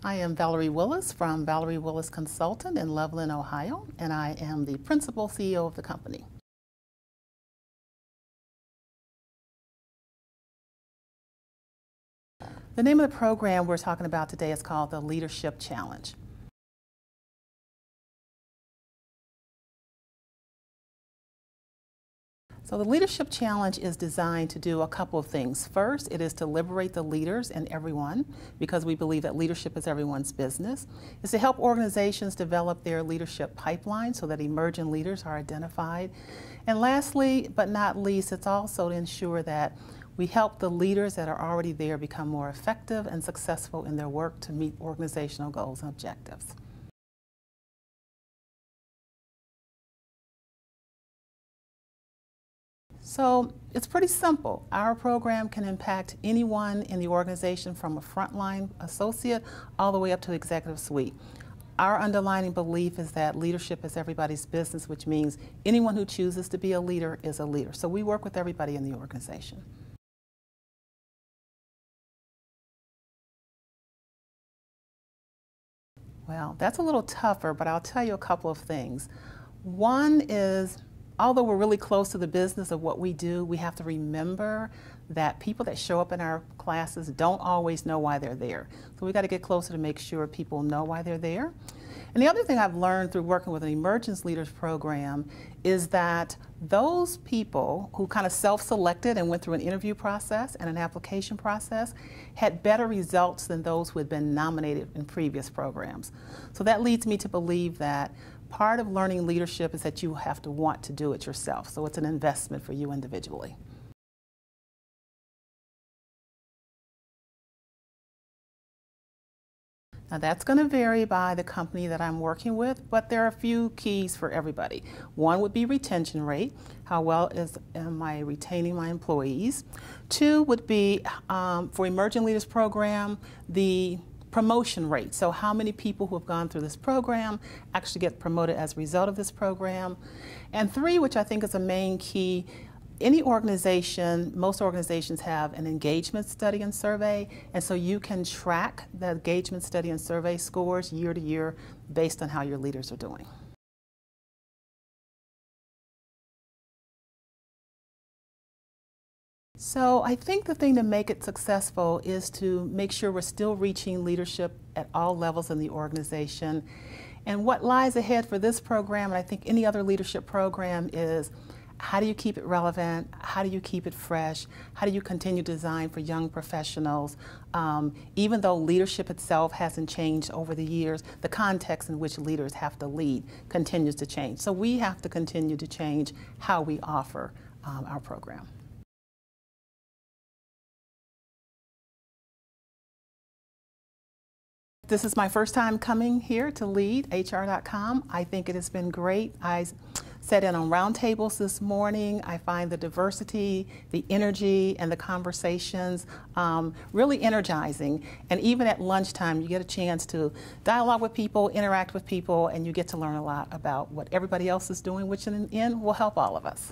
I am Valerie Willis from Valerie Willis Consultant in Loveland, Ohio, and I am the principal CEO of the company. The name of the program we're talking about today is called the Leadership Challenge. So the Leadership Challenge is designed to do a couple of things. First, it is to liberate the leaders and everyone, because we believe that leadership is everyone's business. It's to help organizations develop their leadership pipeline so that emerging leaders are identified. And lastly, but not least, it's also to ensure that we help the leaders that are already there become more effective and successful in their work to meet organizational goals and objectives. So it's pretty simple. Our program can impact anyone in the organization from a frontline associate all the way up to the executive suite. Our underlying belief is that leadership is everybody's business, which means anyone who chooses to be a leader is a leader. So we work with everybody in the organization. Well, that's a little tougher, but I'll tell you a couple of things. One is, although we're really close to the business of what we do, we have to remember that people that show up in our classes don't always know why they're there. So we got to get closer to make sure people know why they're there. And the other thing I've learned through working with an Emergence Leaders program is that those people who kind of self-selected and went through an interview process and an application process had better results than those who had been nominated in previous programs. So that leads me to believe that part of learning leadership is that you have to want to do it yourself. So it's an investment for you individually. Now that's going to vary by the company that I'm working with, but there are a few keys for everybody. One would be retention rate. How well am I retaining my employees? Two would be, for Emerging Leaders Program, the promotion rate. So how many people who have gone through this program actually get promoted as a result of this program? And three, which I think is a main key, any organization, most organizations have an engagement study and survey, and so you can track the engagement study and survey scores year to year based on how your leaders are doing. So I think the thing to make it successful is to make sure we're still reaching leadership at all levels in the organization. And what lies ahead for this program, and I think any other leadership program, is how do you keep it relevant? How do you keep it fresh? How do you continue to design for young professionals? Even though leadership itself hasn't changed over the years, the context in which leaders have to lead continues to change. So we have to continue to change how we offer our program. This is my first time coming here to lead HR.com. I think it has been great. I sat in on roundtables this morning. I find the diversity, the energy, and the conversations really energizing. And even at lunchtime, you get a chance to dialogue with people, interact with people, and you get to learn a lot about what everybody else is doing, which in the end will help all of us.